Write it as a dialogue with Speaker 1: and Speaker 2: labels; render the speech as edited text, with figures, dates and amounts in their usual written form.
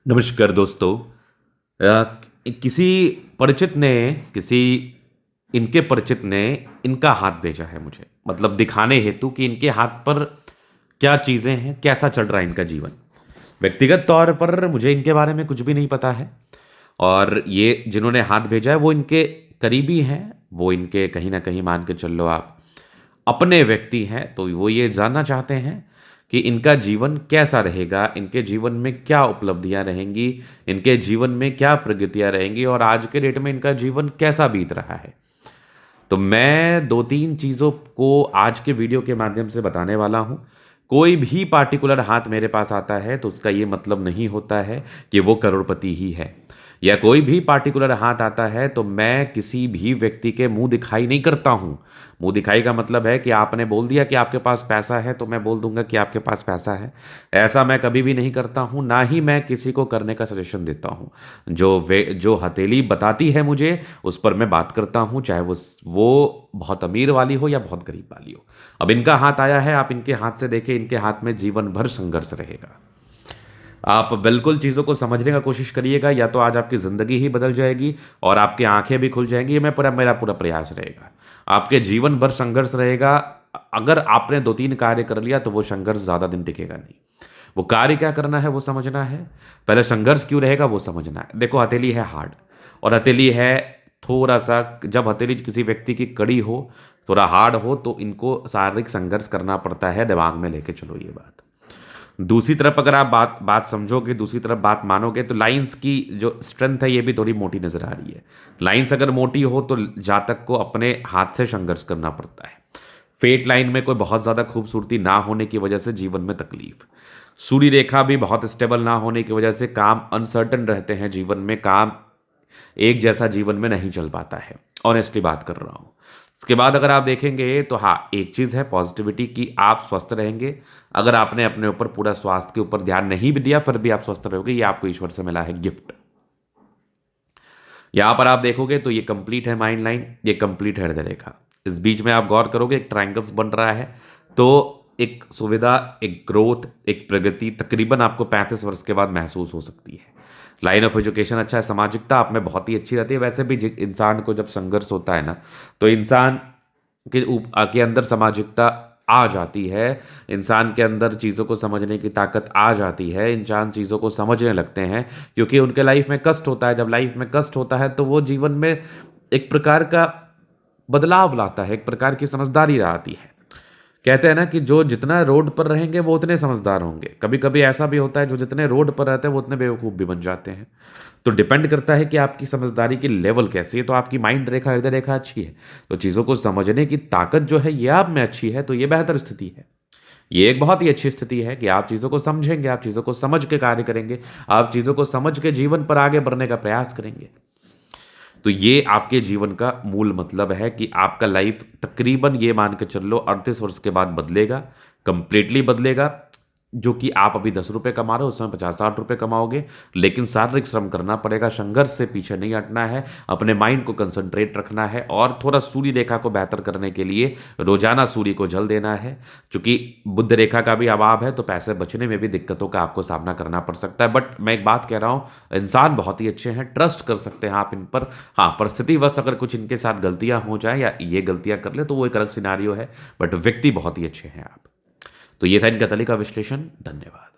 Speaker 1: नमस्कार दोस्तों। किसी परिचित ने किसी इनके परिचित ने इनका हाथ भेजा है मुझे, मतलब दिखाने हेतु कि इनके हाथ पर क्या चीज़ें हैं, कैसा चल रहा है इनका जीवन। व्यक्तिगत तौर पर मुझे इनके बारे में कुछ भी नहीं पता है और ये जिन्होंने हाथ भेजा है वो इनके करीबी हैं, वो इनके कहीं न कहीं मान के चल लो आप अपने व्यक्ति हैं, तो वो ये जानना चाहते हैं कि इनका जीवन कैसा रहेगा, इनके जीवन में क्या उपलब्धियाँ रहेंगी, इनके जीवन में क्या प्रगतियाँ रहेंगी और आज के डेट में इनका जीवन कैसा बीत रहा है। तो मैं 2-3 चीज़ों को आज के वीडियो के माध्यम से बताने वाला हूँ। कोई भी पार्टिकुलर हाथ मेरे पास आता है तो उसका ये मतलब नहीं होता है कि वो करोड़पति ही है, या कोई भी पार्टिकुलर हाथ आता है तो मैं किसी भी व्यक्ति के मुंह दिखाई नहीं करता हूँ। मुंह दिखाई का मतलब है कि आपने बोल दिया कि आपके पास पैसा है तो मैं बोल दूंगा कि आपके पास पैसा है। ऐसा मैं कभी भी नहीं करता हूँ, ना ही मैं किसी को करने का सजेशन देता हूँ। जो हथेली बताती है मुझे उस पर मैं बात करता हूँ, चाहे वो बहुत अमीर वाली हो या बहुत गरीब वाली हो। अब इनका हाथ आया है, आप इनके हाथ से देखें, इनके हाथ में जीवन भर संघर्ष रहेगा। आप बिल्कुल चीज़ों को समझने का कोशिश करिएगा, या तो आज आपकी ज़िंदगी ही बदल जाएगी और आपकी आंखें भी खुल जाएंगी। ये मेरा पूरा प्रयास रहेगा। आपके जीवन भर संघर्ष रहेगा। अगर आपने 2-3 कार्य कर लिया तो वो संघर्ष ज़्यादा दिन टिकेगा नहीं। वो कार्य क्या करना है वो समझना है, पहले संघर्ष क्यों रहेगा वो समझना है। देखो, हथेली है हार्ड और हथेली है थोड़ा सा, जब हथेली किसी व्यक्ति की कड़ी हो, थोड़ा हार्ड हो, तो इनको शारीरिक संघर्ष करना पड़ता है। दिमाग में लेके चलो ये बात। दूसरी तरफ अगर आप बात बात समझोगे, दूसरी तरफ बात मानोगे, तो लाइंस की जो स्ट्रेंथ है ये भी थोड़ी मोटी नजर आ रही है। लाइंस अगर मोटी हो तो जातक को अपने हाथ से संघर्ष करना पड़ता है। फेट लाइन में कोई बहुत ज़्यादा खूबसूरती ना होने की वजह से जीवन में तकलीफ। सूर्य रेखा भी बहुत स्टेबल ना होने की वजह से काम अनसर्टन रहते हैं, जीवन में काम एक जैसा जीवन में नहीं चल पाता है। ऑनेस्टली बात कर रहा हूँ। इसके बाद अगर आप देखेंगे तो हाँ, एक चीज़ है पॉजिटिविटी की, आप स्वस्थ रहेंगे। अगर आपने अपने ऊपर पूरा स्वास्थ्य के ऊपर ध्यान नहीं भी दिया फिर भी आप स्वस्थ रहोगे, ये आपको ईश्वर से मिला है गिफ्ट। यहां पर आप देखोगे तो ये कंप्लीट है माइंड लाइन, ये कंप्लीट है हृदय रेखा। इस बीच में आप गौर करोगे एक ट्रायंगल्स बन रहा है, तो एक सुविधा, एक ग्रोथ, एक प्रगति तकरीबन आपको 35 वर्ष के बाद महसूस हो सकती है। लाइन ऑफ एजुकेशन अच्छा है, सामाजिकता आप में बहुत ही अच्छी रहती है। वैसे भी इंसान को जब संघर्ष होता है ना, तो इंसान के अंदर सामाजिकता आ जाती है, इंसान के अंदर चीज़ों को समझने की ताकत आ जाती है, इंसान चीज़ों को समझने लगते हैं क्योंकि उनके लाइफ में कष्ट होता है। जब लाइफ में कष्ट होता है तो वो जीवन में एक प्रकार का बदलाव लाता है, एक प्रकार की समझदारी आती है। कहते हैं ना कि जो जितना रोड पर रहेंगे वो उतने समझदार होंगे। कभी कभी ऐसा भी होता है जो जितने रोड पर रहते हैं वो उतने बेवकूफ़ भी बन जाते हैं। तो डिपेंड करता है कि आपकी समझदारी की लेवल कैसी है। तो आपकी माइंड रेखा, हृदय रेखा अच्छी है तो चीज़ों को समझने की ताकत जो है ये आप में अच्छी है, तो ये बेहतर स्थिति है। ये एक बहुत ही अच्छी स्थिति है कि आप चीज़ों को समझेंगे, आप चीज़ों को समझ के कार्य करेंगे, आप चीज़ों को समझ के जीवन पर आगे बढ़ने का प्रयास करेंगे। तो ये आपके जीवन का मूल मतलब है कि आपका लाइफ तकरीबन ये मान के चल लो 38 वर्ष के बाद बदलेगा, कंप्लीटली बदलेगा। जो कि आप अभी 10 रुपए कमा रहे हो उसमें 50-60 रुपए कमाओगे, लेकिन शारीरिक श्रम करना पड़ेगा, संघर्ष से पीछे नहीं हटना है, अपने माइंड को कंसंट्रेट रखना है और थोड़ा सूर्य रेखा को बेहतर करने के लिए रोजाना सूर्य को जल देना है। चूंकि बुध रेखा का भी अभाव है तो पैसे बचने में भी दिक्कतों का आपको सामना करना पड़ सकता है। बट मैं एक बात कह रहा हूँ, इंसान बहुत ही अच्छे हैं, ट्रस्ट कर सकते हैं आप इन पर। हाँ, परिस्थितिवश अगर कुछ इनके साथ गलतियां हो जाए या ये गलतियां कर ले तो वो एक अलग सिनारियो है, बट व्यक्ति बहुत ही अच्छे हैं आप। तो ये था इनका तरीका विश्लेषण। धन्यवाद।